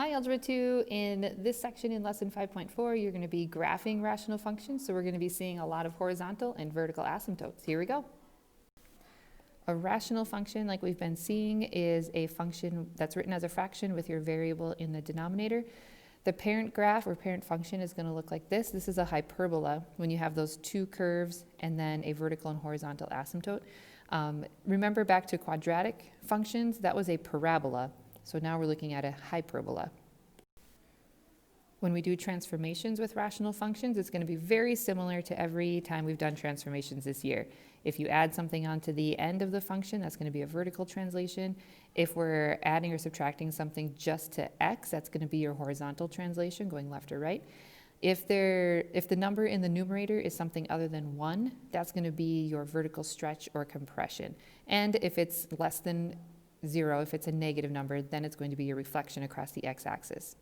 Hi, Algebra 2. In this section in lesson 5.4, you're going to be graphing rational functions. So we're going to be seeing a lot of horizontal and vertical asymptotes. Here we go. A rational function, like we've been seeing, is a function that's written as a fraction with your variable in the denominator. The parent graph or parent function is going to look like this. This is a hyperbola when you have those two curves and then a vertical and horizontal asymptote. Remember back to quadratic functions, that was a parabola. So now we're looking at a hyperbola. When we do transformations with rational functions, it's going to be very similar to every time we've done transformations this year. If you add something onto the end of the function, that's going to be a vertical translation. If we're adding or subtracting something just to x, that's going to be your horizontal translation, going left or right. If the number in the numerator is something other than 1, that's going to be your vertical stretch or compression. And if it's less than 0, if it's a negative number, then it's going to be your reflection across the x-axis.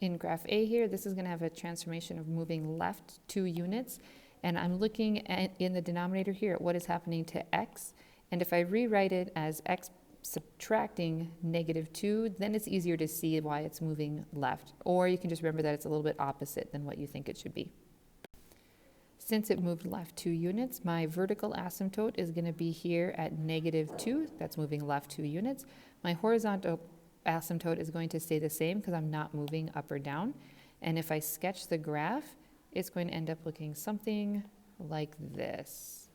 In graph A here, this is going to have a transformation of moving left 2 units, and I'm looking at, in the denominator here, at what is happening to x, and if I rewrite it as x subtracting -2, then it's easier to see why it's moving left, or you can just remember that it's a little bit opposite than what you think it should be. Since it moved left 2 units, my vertical asymptote is going to be here at -2. That's moving left 2 units. My horizontal asymptote is going to stay the same because I'm not moving up or down. And if I sketch the graph, it's going to end up looking something like this.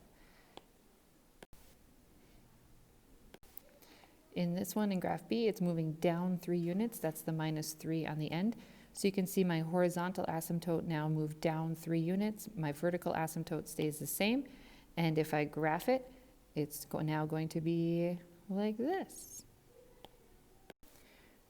In this one, in graph B, it's moving down 3 units. That's the -3 on the end. So you can see my horizontal asymptote now moved down 3 units. My vertical asymptote stays the same. And if I graph it, it's now going to be like this.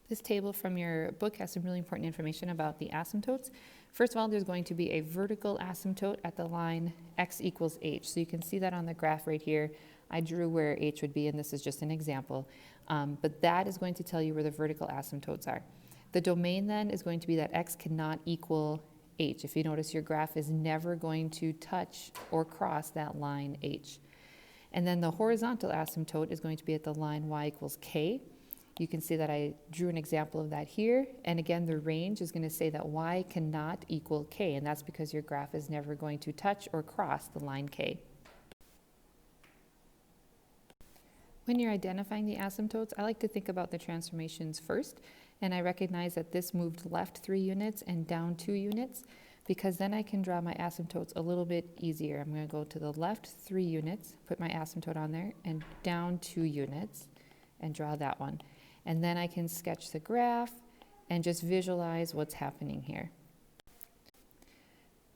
This table from your book has some really important information about the asymptotes. First of all, there's going to be a vertical asymptote at the line x equals h. So you can see that on the graph right here. I drew where h would be, and this is just an example. But that is going to tell you where the vertical asymptotes are. The domain then is going to be that x cannot equal h. If you notice, your graph is never going to touch or cross that line h. And then the horizontal asymptote is going to be at the line y equals k. You can see that I drew an example of that here. And again, the range is going to say that y cannot equal k, and that's because your graph is never going to touch or cross the line k. When you're identifying the asymptotes, I like to think about the transformations first. And I recognize that this moved left 3 units and down 2 units, because then I can draw my asymptotes a little bit easier. I'm going to go to the left 3 units, put my asymptote on there, and down 2 units, and draw that one. And then I can sketch the graph and just visualize what's happening here.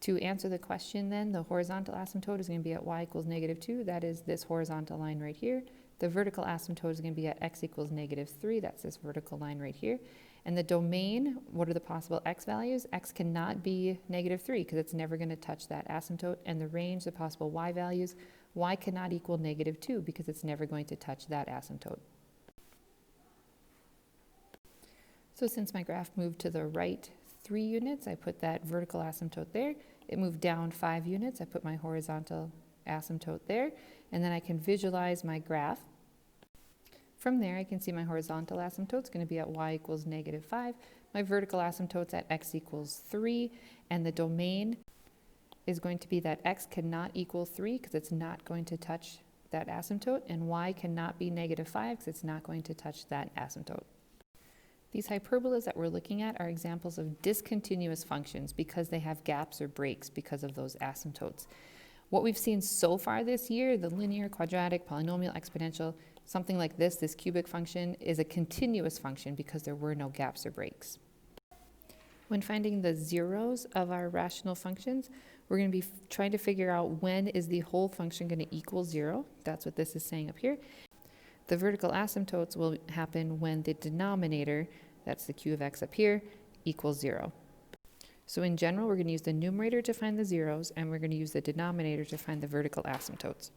To answer the question then, the horizontal asymptote is going to be at y equals -2. That is this horizontal line right here. The vertical asymptote is going to be at x equals -3. That's this vertical line right here. And the domain, what are the possible x values? X cannot be -3 because it's never going to touch that asymptote. And the range, the possible y values, y cannot equal -2 because it's never going to touch that asymptote. So since my graph moved to the right 3 units, I put that vertical asymptote there. It moved down 5 units. I put my horizontal asymptote there. And then I can visualize my graph. From there, I can see my horizontal asymptote is going to be at y equals -5. My vertical asymptote's at x equals 3. And the domain is going to be that x cannot equal 3 because it's not going to touch that asymptote. And y cannot be -5 because it's not going to touch that asymptote. These hyperbolas that we're looking at are examples of discontinuous functions because they have gaps or breaks because of those asymptotes. What we've seen so far this year, the linear, quadratic, polynomial, exponential, something like this cubic function, is a continuous function because there were no gaps or breaks. When finding the zeros of our rational functions, we're going to be trying to figure out when is the whole function going to equal 0. That's what this is saying up here. The vertical asymptotes will happen when the denominator, that's the q of x up here, equals 0. So in general, we're going to use the numerator to find the zeros, and we're going to use the denominator to find the vertical asymptotes.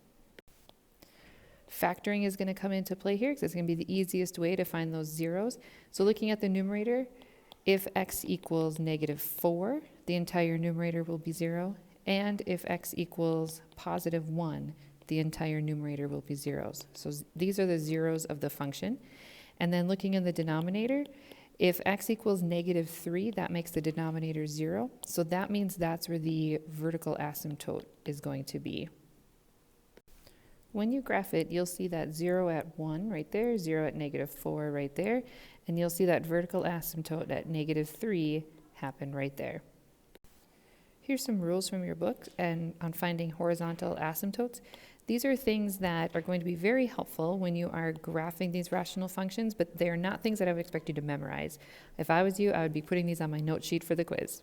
Factoring is going to come into play here because it's going to be the easiest way to find those zeros. So looking at the numerator, if x equals -4, the entire numerator will be 0. And if x equals +1, the entire numerator will be zeros. So these are the zeros of the function. And then looking in the denominator, if x equals -3, that makes the denominator 0. So that means that's where the vertical asymptote is going to be. When you graph it, you'll see that 0 at 1 right there, 0 at -4 right there, and you'll see that vertical asymptote at -3 happen right there. Here's some rules from your book and on finding horizontal asymptotes. These are things that are going to be very helpful when you are graphing these rational functions, but they're not things that I would expect you to memorize. If I was you, I would be putting these on my note sheet for the quiz.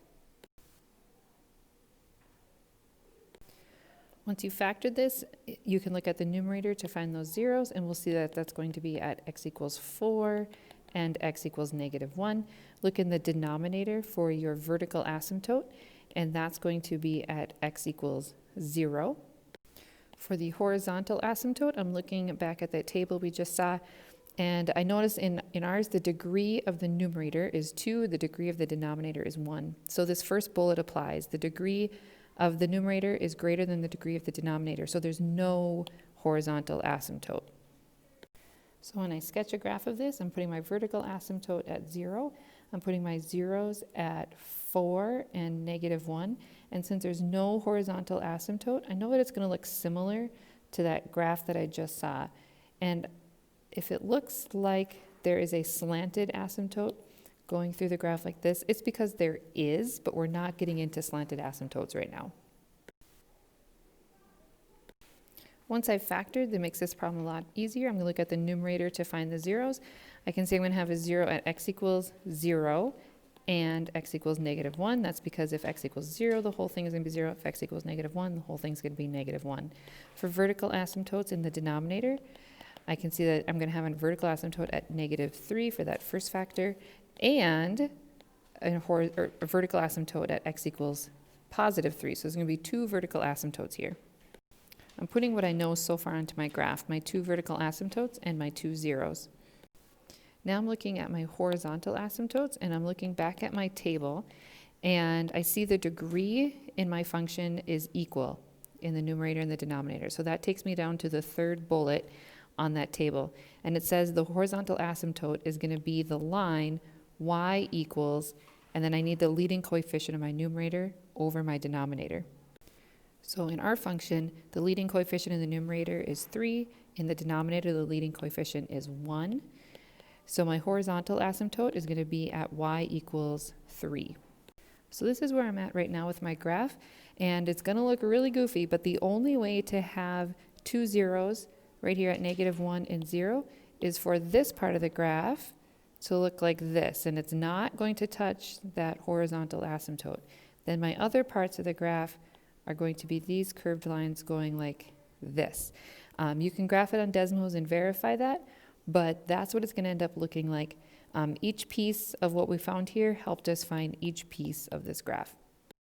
Once you factored this, you can look at the numerator to find those zeros, and we'll see that that's going to be at x equals 4 and x equals -1. Look in the denominator for your vertical asymptote, and that's going to be at x equals 0. For the horizontal asymptote, I'm looking back at that table we just saw, and I notice in ours the degree of the numerator is 2, the degree of the denominator is 1. So this first bullet applies. The degree of the numerator is greater than the degree of the denominator, so there's no horizontal asymptote. So when I sketch a graph of this, I'm putting my vertical asymptote at 0. I'm putting my zeros at 4 and -1. And since there's no horizontal asymptote, I know that it's going to look similar to that graph that I just saw. And if it looks like there is a slanted asymptote going through the graph like this, it's because there is, but we're not getting into slanted asymptotes right now. Once I've factored, that makes this problem a lot easier. I'm going to look at the numerator to find the zeros. I can say I'm going to have a 0 at x equals 0 and x equals -1. That's because if x equals 0, the whole thing is going to be 0. If x equals -1, the whole thing is going to be -1. For vertical asymptotes in the denominator, I can see that I'm going to have a vertical asymptote at -3 for that first factor, and a vertical asymptote at x equals +3. So there's going to be 2 vertical asymptotes here. I'm putting what I know so far onto my graph, my 2 vertical asymptotes and my 2 zeros. Now I'm looking at my horizontal asymptotes, and I'm looking back at my table, and I see the degree in my function is equal in the numerator and the denominator. So that takes me down to the third bullet on that table, and it says the horizontal asymptote is going to be the line y equals, and then I need the leading coefficient of my numerator over my denominator. So in our function, the leading coefficient in the numerator is 3. In the denominator, the leading coefficient is 1. So my horizontal asymptote is going to be at y equals 3. So this is where I'm at right now with my graph, and it's going to look really goofy, but the only way to have 2 zeros right here at -1 and 0 is for this part of the graph to look like this, and it's not going to touch that horizontal asymptote. Then my other parts of the graph are going to be these curved lines going like this. You can graph it on Desmos and verify that, but that's what it's going to end up looking like. Each piece of what we found here helped us find each piece of this graph.